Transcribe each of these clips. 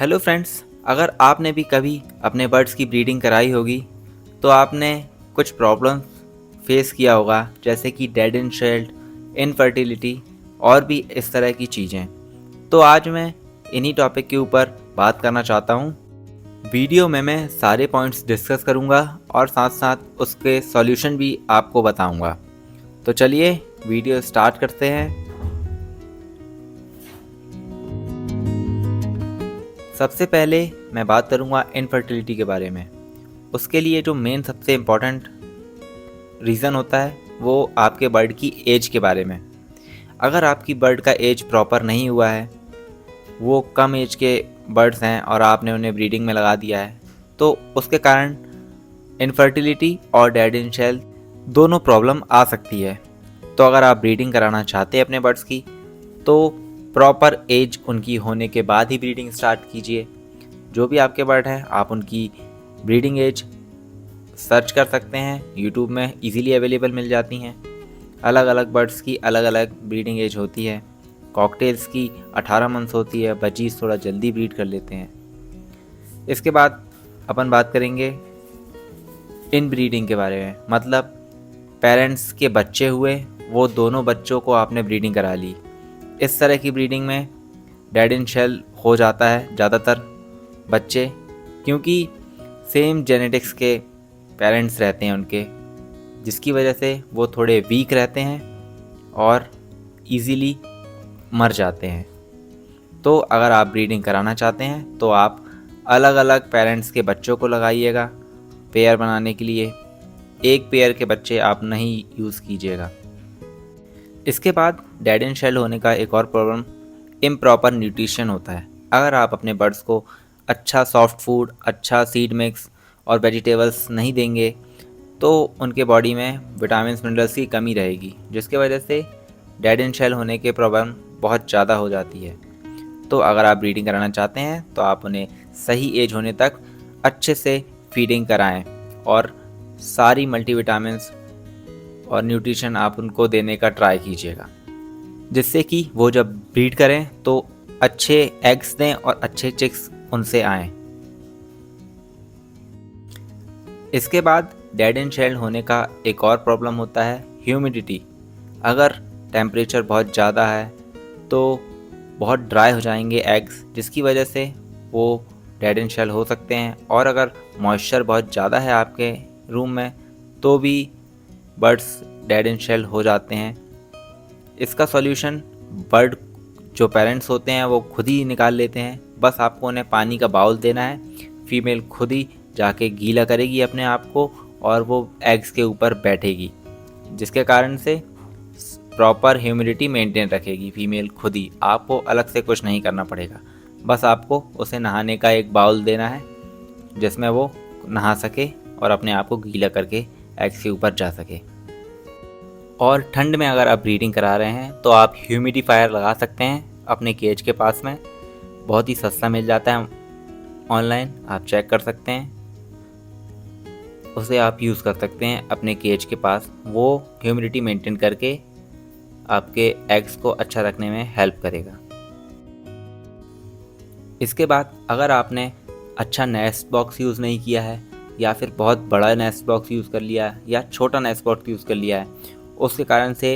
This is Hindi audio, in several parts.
हेलो फ्रेंड्स, अगर आपने भी कभी अपने बर्ड्स की ब्रीडिंग कराई होगी तो आपने कुछ प्रॉब्लम्स फेस किया होगा, जैसे कि डेड इन शेल्ड, इनफर्टिलिटी और भी इस तरह की चीज़ें। तो आज मैं इन्हीं टॉपिक के ऊपर बात करना चाहता हूँ। वीडियो में मैं सारे पॉइंट्स डिस्कस करूँगा और साथ साथ उसके सॉल्यूशन भी आपको बताऊँगा। तो चलिए वीडियो स्टार्ट करते हैं। सबसे पहले मैं बात करूँगा इनफर्टिलिटी के बारे में। उसके लिए जो मेन सबसे इम्पॉर्टेंट रीज़न होता है वो आपके बर्ड की एज के बारे में। अगर आपकी बर्ड का एज प्रॉपर नहीं हुआ है, वो कम एज के बर्ड्स हैं और आपने उन्हें ब्रीडिंग में लगा दिया है, तो उसके कारण इनफर्टिलिटी और डेड इन शेल दोनों प्रॉब्लम आ सकती है। तो अगर आप ब्रीडिंग कराना चाहते हैं अपने बर्ड्स की, तो प्रॉपर एज उनकी होने के बाद ही ब्रीडिंग स्टार्ट कीजिए। जो भी आपके बर्ड हैं, आप उनकी ब्रीडिंग एज सर्च कर सकते हैं, यूट्यूब में इजीली अवेलेबल मिल जाती हैं। अलग अलग बर्ड्स की अलग अलग ब्रीडिंग एज होती है। कॉकटेल्स की 18 मंथ्स होती है, बजीज थोड़ा जल्दी ब्रीड कर लेते हैं। इसके बाद अपन बात करेंगे इन ब्रीडिंग के बारे में, मतलब पेरेंट्स के बच्चे हुए, वो दोनों बच्चों को आपने ब्रीडिंग करा ली। इस तरह की ब्रीडिंग में डेड इन शेल हो जाता है ज़्यादातर बच्चे, क्योंकि सेम जेनेटिक्स के पेरेंट्स रहते हैं उनके, जिसकी वजह से वो थोड़े वीक रहते हैं और इजीली मर जाते हैं। तो अगर आप ब्रीडिंग कराना चाहते हैं तो आप अलग अलग पेरेंट्स के बच्चों को लगाइएगा पेयर बनाने के लिए। एक पेयर के बच्चे आप नहीं यूज़ कीजिएगा। इसके बाद डेड इन शेल होने का एक और प्रॉब्लम इम्प्रॉपर न्यूट्रिशन होता है। अगर आप अपने बर्ड्स को अच्छा सॉफ्ट फूड, अच्छा सीड मिक्स और वेजिटेबल्स नहीं देंगे तो उनके बॉडी में विटामिन्स मिनरल्स की कमी रहेगी, जिसकी वजह से डेड इन शेल होने के प्रॉब्लम बहुत ज़्यादा हो जाती है। तो अगर आप ब्रीडिंग कराना चाहते हैं तो आप उन्हें सही एज होने तक अच्छे से फीडिंग कराएं और सारी मल्टीविटामिन्स और न्यूट्रिशन आप उनको देने का ट्राई कीजिएगा, जिससे कि वो जब ब्रीड करें तो अच्छे एग्स दें और अच्छे चिक्स उनसे आएं। इसके बाद डेड इन शेल होने का एक और प्रॉब्लम होता है ह्यूमिडिटी। अगर टेम्परेचर बहुत ज़्यादा है तो बहुत ड्राई हो जाएंगे एग्स, जिसकी वजह से वो डेड इन शेल हो सकते हैं। और अगर मॉइस्चर बहुत ज़्यादा है आपके रूम में तो भी बर्ड्स डेड इन शेल हो जाते हैं। इसका सॉल्यूशन बर्ड जो पेरेंट्स होते हैं वो खुद ही निकाल लेते हैं। बस आपको उन्हें पानी का बाउल देना है, फीमेल खुद ही जाके गीला करेगी अपने आप को और वो एग्स के ऊपर बैठेगी, जिसके कारण से प्रॉपर ह्यूमिडिटी मेंटेन रखेगी फीमेल खुद ही। आपको अलग से कुछ नहीं करना पड़ेगा, बस आपको उसे नहाने का एक बाउल देना है जिसमें वो नहा सके और अपने आप को गीला करके एग्स के ऊपर जा सके। और ठंड में अगर आप ब्रीडिंग करा रहे हैं तो आप ह्यूमिडिफायर लगा सकते हैं अपने केज के पास में। बहुत ही सस्ता मिल जाता है ऑनलाइन, आप चेक कर सकते हैं, उसे आप यूज़ कर सकते हैं अपने केज के पास। वो ह्यूमिडिटी मेंटेन करके आपके एग्स को अच्छा रखने में हेल्प करेगा। इसके बाद अगर आपने अच्छा नेस्ट बॉक्स यूज़ नहीं किया है या फिर बहुत बड़ा नेस्ट बॉक्स यूज़ कर लिया है या छोटा नेस्ट बॉक्स यूज़ कर लिया है, उसके कारण से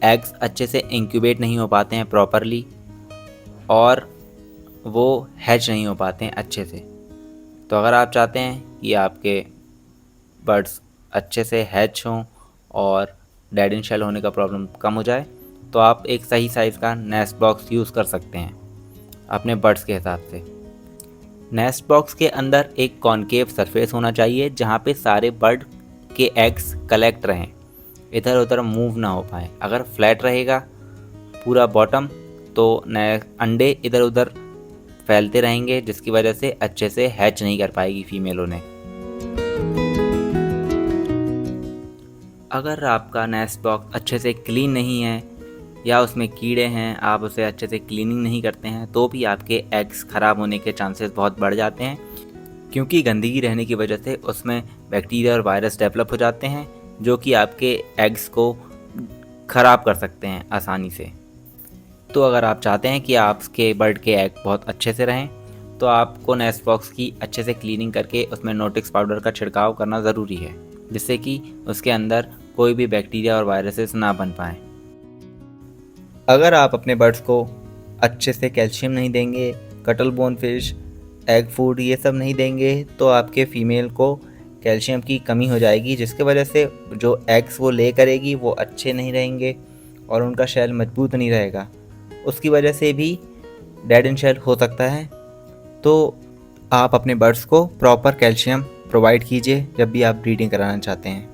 एग्स अच्छे से इंक्यूबेट नहीं हो पाते हैं प्रॉपरली और वो हैच नहीं हो पाते हैं अच्छे से। तो अगर आप चाहते हैं कि आपके बर्ड्स अच्छे से हैच हों और डेड इन शेल होने का प्रॉब्लम कम हो जाए, तो आप एक सही साइज़ का नेस्ट बॉक्स यूज़ कर सकते हैं अपने बर्ड्स के हिसाब से। नेस्ट बॉक्स के अंदर एक कॉनकेव सरफेस होना चाहिए जहाँ पे सारे बर्ड के एग्स कलेक्ट रहें, इधर उधर मूव ना हो पाए। अगर फ्लैट रहेगा पूरा बॉटम तो नए अंडे इधर उधर फैलते रहेंगे, जिसकी वजह से अच्छे से हैच नहीं कर पाएगी फीमेल उन्हें। अगर आपका नेस्ट बॉक्स अच्छे से क्लीन नहीं है या उसमें कीड़े हैं, आप उसे अच्छे से क्लीनिंग नहीं करते हैं, तो भी आपके एग्स ख़राब होने के चांसेस बहुत बढ़ जाते हैं, क्योंकि गंदगी रहने की वजह से उसमें बैक्टीरिया और वायरस डेवलप हो जाते हैं जो कि आपके एग्स को ख़राब कर सकते हैं आसानी से। तो अगर आप चाहते हैं कि आपके बर्ड के एग बहुत अच्छे से रहें तो आपको नेस्ट बॉक्स की अच्छे से क्लीनिंग करके उसमें नोटिक्स पाउडर का छिड़काव करना ज़रूरी है, जिससे कि उसके अंदर कोई भी बैक्टीरिया और वायरसेस ना बन पाएँ। अगर आप अपने बर्ड्स को अच्छे से कैल्शियम नहीं देंगे, कटल बोन फिश, एग फूड ये सब नहीं देंगे, तो आपके फीमेल को कैल्शियम की कमी हो जाएगी, जिसके वजह से जो एग्स वो ले करेगी वो अच्छे नहीं रहेंगे और उनका शेल मजबूत नहीं रहेगा। उसकी वजह से भी डेड इन शेल हो सकता है। तो आप अपने बर्ड्स को प्रॉपर कैल्शियम प्रोवाइड कीजिए जब भी आप ब्रीडिंग कराना चाहते हैं।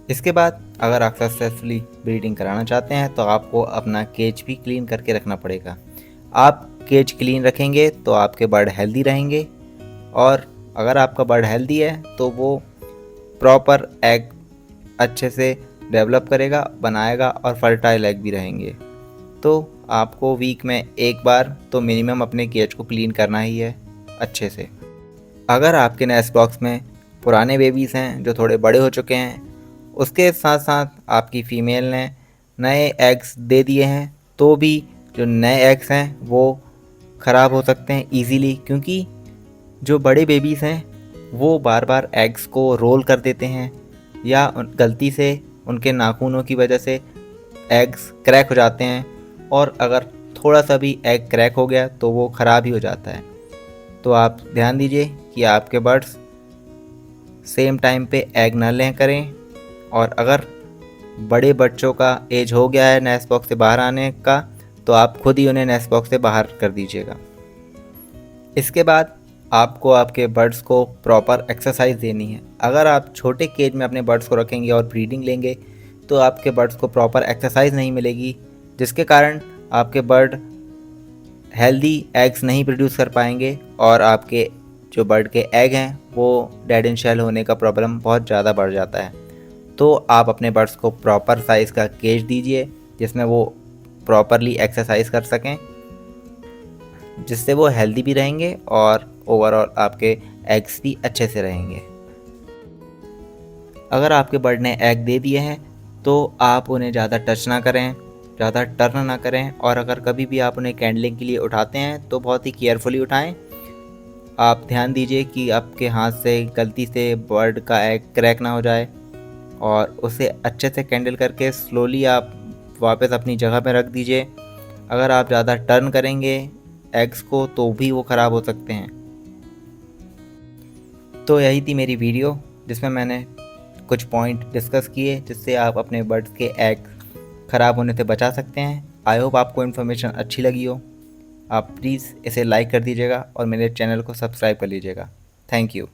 इसके बाद अगर आप सक्सेसफुली ब्रीडिंग कराना चाहते हैं तो आपको अपना केज भी क्लीन करके रखना पड़ेगा। आप केज क्लीन रखेंगे तो आपके बर्ड हेल्दी रहेंगे, और अगर आपका बर्ड हेल्दी है तो वो प्रॉपर एग अच्छे से डेवलप करेगा, बनाएगा और फर्टाइल एग भी रहेंगे। तो आपको वीक में एक बार तो मिनिमम अपने केज को क्लीन करना ही है अच्छे से। अगर आपके नेस्ट बॉक्स में पुराने बेबीज़ हैं जो थोड़े बड़े हो चुके हैं, उसके साथ साथ आपकी फ़ीमेल ने नए एग्स दे दिए हैं, तो भी जो नए एग्स हैं वो ख़राब हो सकते हैं ईज़िली, क्योंकि जो बड़े बेबीज़ हैं वो बार बार एग्स को रोल कर देते हैं, या गलती से उनके नाखूनों की वजह से एग्स क्रैक हो जाते हैं, और अगर थोड़ा सा भी एग क्रैक हो गया तो वो ख़राब ही हो जाता है। तो आप ध्यान दीजिए कि आपके बर्ड्स सेम टाइम पे एग ना लें करें, और अगर बड़े बच्चों का एज हो गया है नेस्ट बॉक्स से बाहर आने का, तो आप खुद ही उन्हें नेस्ट बॉक्स से बाहर कर दीजिएगा। इसके बाद आपको आपके बर्ड्स को प्रॉपर एक्सरसाइज देनी है। अगर आप छोटे केज में अपने बर्ड्स को रखेंगे और ब्रीडिंग लेंगे तो आपके बर्ड्स को प्रॉपर एक्सरसाइज नहीं मिलेगी, जिसके कारण आपके बर्ड हेल्दी एग्स नहीं प्रोड्यूस कर पाएंगे, और आपके जो बर्ड के एग हैं वो डेड इन शेल होने का प्रॉब्लम बहुत ज़्यादा बढ़ जाता है। तो आप अपने बर्ड्स को प्रॉपर साइज़ का केज दीजिए जिसमें वो प्रॉपरली एक्सरसाइज कर सकें, जिससे वो हेल्दी भी रहेंगे और ओवरऑल आपके एग्स भी अच्छे से रहेंगे। अगर आपके बर्ड ने एग दे दिए हैं तो आप उन्हें ज़्यादा टच ना करें, ज़्यादा टर्न ना करें, और अगर कभी भी आप उन्हें कैंडलिंग के लिए उठाते हैं तो बहुत ही केयरफुली उठाएं। आप ध्यान दीजिए कि आपके हाथ से गलती से बर्ड का एग क्रैक ना हो जाए, और उसे अच्छे से कैंडल करके स्लोली आप वापस अपनी जगह पर रख दीजिए। अगर आप ज़्यादा टर्न करेंगे एग्स को तो भी वो ख़राब हो सकते हैं। तो यही थी मेरी वीडियो जिसमें मैंने कुछ पॉइंट डिस्कस किए जिससे आप अपने बर्ड्स के एग ख़राब होने से बचा सकते हैं। आई होप आपको इन्फॉर्मेशन अच्छी लगी हो। आप प्लीज़ इसे लाइक कर दीजिएगा और मेरे चैनल को सब्सक्राइब कर लीजिएगा। Thank you.